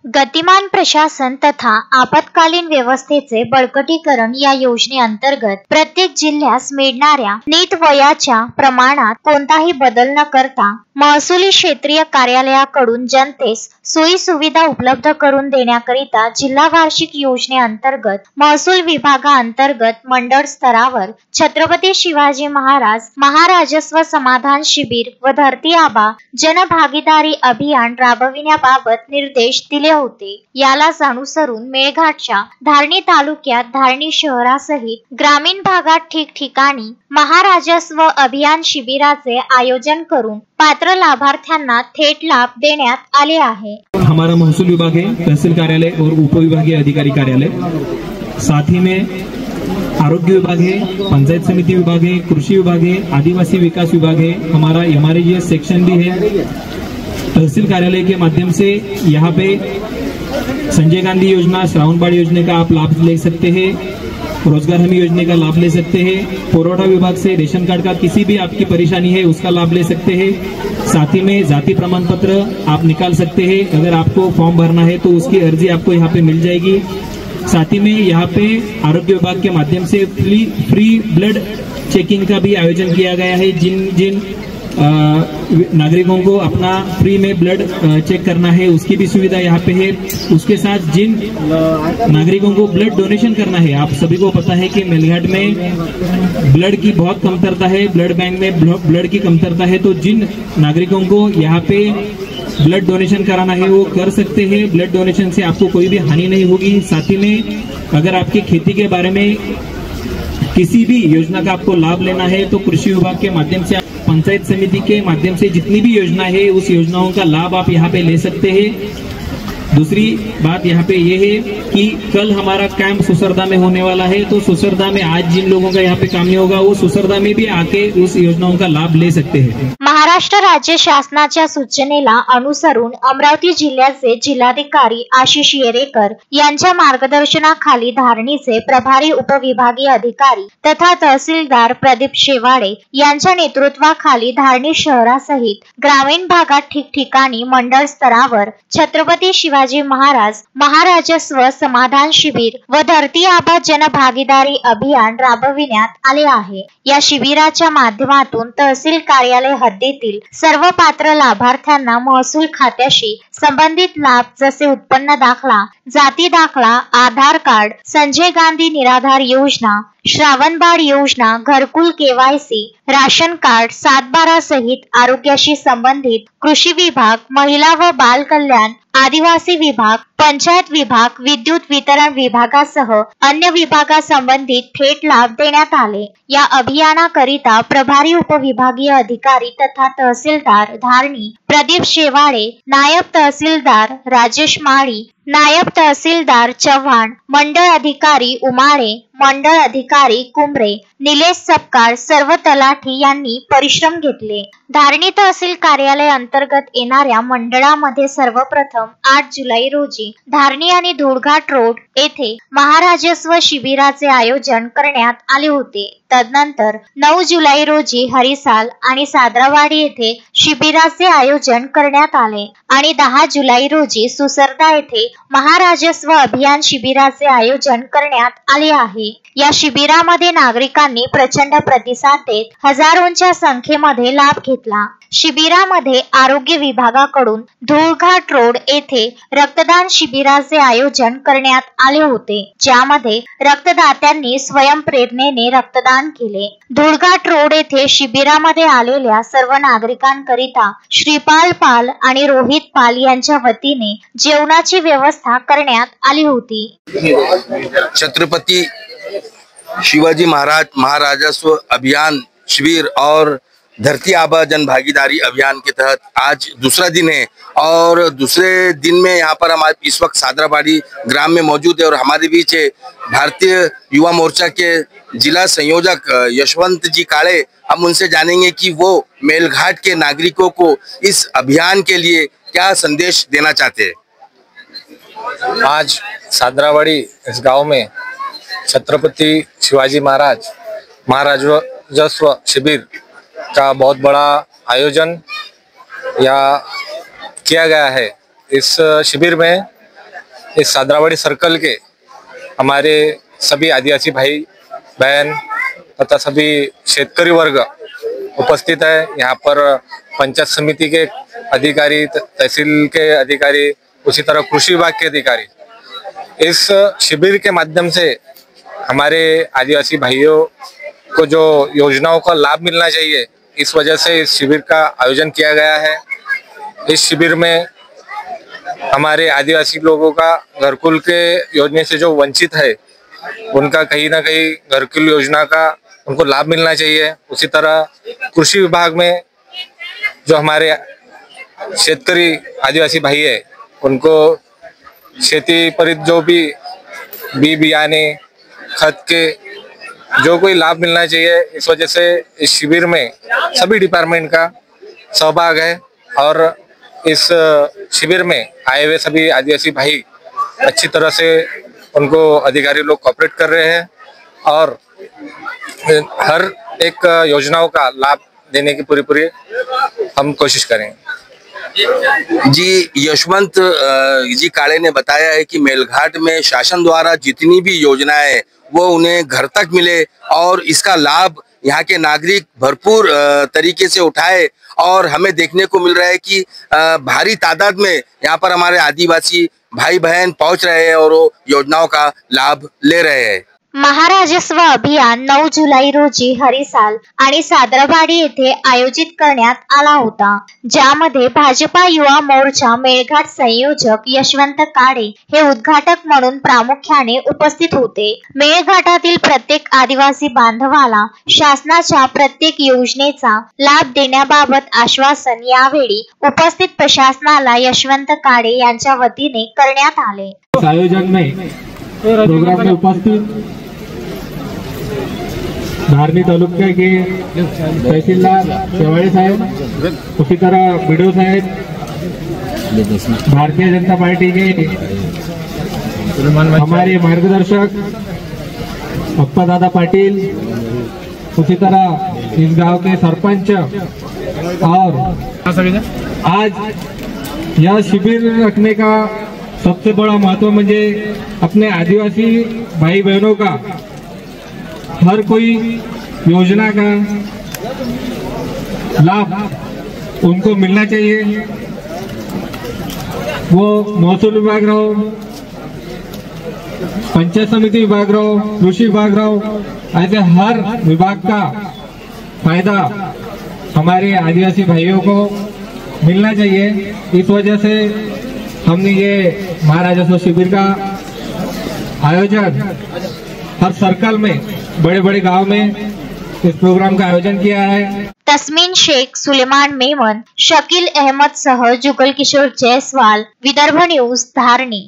गतिमान प्रशासन तथा आपत्कालीन व्यवस्थेचे बळकटीकरण या योजनेअंतर्गत प्रत्येक जिल्ह्यास मिळणाऱ्या नीट वयाच्या प्रमाणात कोणताही बदल न करता महसुली क्षेत्रीय कार्यालयाकडून जनतेस सोयी सुविधा उपलब्ध करून देण्याकरिता जिल्हा वार्षिक योजनेअंतर्गत महसूल विभागाअंतर्गत मंडळ स्तरावर छत्रपती शिवाजी महाराज महाराजस्व समाधान शिबिर व धरती आबा जनभागीदारी अभियान राबविण्याबाबत निर्देश दिले होते। यालाच अनुसरून मेळघाटच्या धारणी तालुक्यात धारणी शहरासहित ग्रामीण भागात ठिकठिकाणी महाराजस्व अभियान शिबिराचे आयोजन करून पात्र लाभार्थ्यांना थेट लाभ देण्यात आले आहे। हमारा महसूल विभाग है, तहसील कार्यालय और उपविभागीय अधिकारी कार्यालय, साथ ही में आरोग्य विभाग है, पंचायत समिति विभाग है, कृषि विभाग है, आदिवासी विकास विभाग है, हमारा MRGS सेक्शन भी है। तहसील कार्यालय के माध्यम से यहाँ पे संजय गांधी योजना, श्रावण बाढ़ योजना का आप लाभ ले सकते हैं, रोजगार हमी योजना का लाभ ले सकते हैं, पुरवठा विभाग से रेशन कार्ड का किसी भी आपकी परेशानी है उसका लाभ ले सकते हैं। साथ ही में जाति प्रमाण पत्र आप निकाल सकते हैं, अगर आपको फॉर्म भरना है तो उसकी अर्जी आपको यहाँ पे मिल जाएगी। साथ ही में यहाँ पे आरोग्य विभाग के माध्यम से फ्री ब्लड चेकिंग का भी आयोजन किया गया है। जिन नागरिकों को अपना फ्री में ब्लड चेक करना है उसकी भी सुविधा यहाँ पे है। उसके साथ जिन नागरिकों को ब्लड डोनेशन करना है, आप सभी को पता है कि मेलघाट में ब्लड की बहुत कमतरता है, ब्लड बैंक में ब्लड की कमतरता है, तो जिन नागरिकों को यहाँ पे ब्लड डोनेशन कराना है वो कर सकते हैं। ब्लड डोनेशन से आपको कोई भी हानि नहीं होगी। साथ ही में अगर आपकी खेती के बारे में किसी भी योजना का आपको लाभ लेना है तो कृषि विभाग के माध्यम से, पंचायत समिति के माध्यम से जितनी भी योजना है उस योजनाओं का लाभ आप यहाँ पे ले सकते हैं। दूसरी बात यहाँ पे ये है कि कल हमारा कैंप सुसरदा में होने वाला है, तो सुसरदा में आज जिन लोगों का यहाँ पे काम नहीं होगा वो सुसरदा में भी आके उस योजनाओं का लाभ ले सकते हैं। महाराष्ट्र राज्य शासनाच्या सूचनेला अनुसरून अमरावती जिल्ह्याचे जिल्हाधिकारी आशिष येरेकर यांच्या मार्गदर्शनाखाली धारणीचे प्रभारी उपविभागीय अधिकारी तथा तहसीलदार प्रदीप शेवाडे यांच्या नेतृत्वाखाली धारणी शहरासहित ग्रामीण भागात ठिकठिकाणी मंडळ स्तरावर छत्रपती शिवाजी महाराज महाराजस्व समाधान शिबिर व धरती आबा जनभागीदारी अभियान राबविण्यात आले आहे। या शिबिराच्या माध्यमातून तहसील कार्यालय हद्दीतील सर्व पात्र लाभार्थ्यांना महसूल खात्याशी संबंधित लाभ जसे उत्पन्न दाखला, जाती दाखला, आधार कार्ड, संजय गांधी निराधार योजना, श्रावण बाळ योजना, घरकुल KYC, राशन कार्ड 7/12 सहित आरोग्याशी संबंधित कृषी विभाग, महिला व बाल कल्याण, आदिवासी विभाग, पंचायत विभाग, विद्युत वितरण विभागासह अन्य विभागासंबंधित थेट लाभ देण्यात आले। या अभियानाकरिता प्रभारी उपविभागीय अधिकारी तथा तहसीलदार धारणी प्रदीप शेवाडे, नायब तहसीलदार राजेश माळी, नायब तहसीलदार चव्हाण, मंडळ अधिकारी उमाळे, मंडळ अधिकारी कुंभरे, निलेश सपकाळ सर्व तलाठी यांनी परिश्रम घेतले। धारणी तहसील कार्यालय अंतर्गत येणाऱ्या मंडळामध्ये सर्वप्रथम 8 जुलै रोजी धारणी आणि धुळघाट रोड येथे महाराजस्व शिबिराचे आयोजन करण्यात आले होते। तदनंतर 9 जुलै रोजी हरिसाल आणि साद्रावाडी येथे शिबिराचे आयोजन करण्यात आले आणि 10 जुलै रोजी सुसरदा येथे महाराजस्व अभियान शिबिराचे आयोजन करण्यात आले आहे। या शिबिरामध्ये नागरिकांनी प्रचंड प्रतिसाद देत हजारोंच्या संख्येमध्ये लाभ घेतला। शिबिरामध्ये आरोग्य विभागाकडून धुळघाट रोड येथे रक्तदान शिबिराचे आयोजन करण्यात आले होते, ज्यामध्ये रक्तदात्यांनी स्वयंप्रेरणेने रक्तदान केले। धुळघाट रोड येथे शिबिरामध्ये आलेल्या सर्व नागरिकांकरिता श्रीपाल पाल आणि रोहित पाल यांच्या वतीने जेवणाची व्यवस्था करण्यात आली होती। छत्रपति शिवाजी महाराज महाराजस्व अभियान शिविर और धरती आबा जन भागीदारी अभियान के तहत आज दूसरा दिन है और दूसरे दिन में यहाँ पर हम इस वक्त सादराबाड़ी ग्राम में मौजूद है और हमारे बीच है भारतीय युवा मोर्चा के जिला संयोजक यशवंत जी काळे। हम उनसे जानेंगे कि वो मेलघाट के नागरिकों को इस अभियान के लिए क्या संदेश देना चाहते हैं। आज सादराबाड़ी इस गांव में छत्रपति शिवाजी महाराज महाराजस्व शिविर का बहुत बड़ा आयोजन किया गया है। इस शिविर में इस सादरावाड़ी सर्कल के हमारे सभी आदिवासी भाई बहन तथा सभी शेतकरी वर्ग उपस्थित है। यहाँ पर पंचायत समिति के अधिकारी, तहसील के अधिकारी, उसी तरह कृषि विभाग के अधिकारी इस शिविर के माध्यम से हमारे आदिवासी भाइयों को जो योजनाओं का लाभ मिलना चाहिए, इस वजह से इस शिविर का आयोजन किया गया है। इस शिविर में हमारे आदिवासी लोगों का घरकुल के योजना से जो वंचित है उनका कहीं ना कहीं घरकुल योजना का उनको लाभ मिलना चाहिए। उसी तरह कृषि विभाग में जो हमारे शेतकरी आदिवासी भाई है उनको खेती पर जो भी बियाने खत के जो कोई लाभ मिलना चाहिए, इस वजह से इस शिविर में सभी डिपार्टमेंट का सहभाग है। और इस शिविर में आए हुए सभी आदिवासी भाई अच्छी तरह से उनको अधिकारी लोग कोऑपरेट कर रहे हैं और हर एक योजनाओं का लाभ देने की पूरी हम कोशिश करेंगे। जी, यशवंत जी काळे ने बताया है कि मेलघाट में शासन द्वारा जितनी भी योजनाएं वो उन्हें घर तक मिले और इसका लाभ यहाँ के नागरिक भरपूर तरीके से उठाए। और हमें देखने को मिल रहा है कि भारी तादाद में यहाँ पर हमारे आदिवासी भाई बहन पहुंच रहे हैं और वो योजनाओं का लाभ ले रहे हैं। महाराजस्व अभियान 9 जुलै रोजी हरिसाल आणि सादरावाडी येथे आयोजित करण्यात आला होता, ज्यामध्ये भाजपा युवा मोर्चा मेळघाट संयोजक यशवंत काळे हे उद्घाटक म्हणून प्रामुख्याने उपस्थित होते। मेळघाटातील प्रत्येक आदिवासी बांधवाला शासनाच्या प्रत्येक योजनेचा लाभ देण्याबाबत आश्वासन यावेळी उपस्थित प्रशासनाला यशवंत काळे यांच्या वतीने करण्यात आले। आयोजन में प्रोग्राम में उपस्थित धारनी तालुके के तहसीलदार शेवाड़ी साहब, उसी तरह बीडीओ साहब, भारतीय जनता पार्टी के हमारे मार्गदर्शक अप्पा दादा पाटिल, उसी तरह इस गांव के सरपंच और आज यह शिविर रखने का सबसे बड़ा महत्व मुझे अपने आदिवासी भाई बहनों का हर कोई योजना का लाभ उनको मिलना चाहिए। वो महसूल विभाग रहो, पंचायत समिति विभाग रहो, कृषि विभाग रहो, ऐसे हर विभाग का फायदा हमारे आदिवासी भाइयों को मिलना चाहिए। इस वजह से हमने ये महाराजस्व शिविर का आयोजन हर सर्कल में, बड़े बड़े गांव में इस प्रोग्राम का आयोजन किया है। तस्मीन शेख, सुलेमान मेमन, शकील अहमद सह जुगल किशोर जायसवाल, विदर्भ न्यूज, धारणी।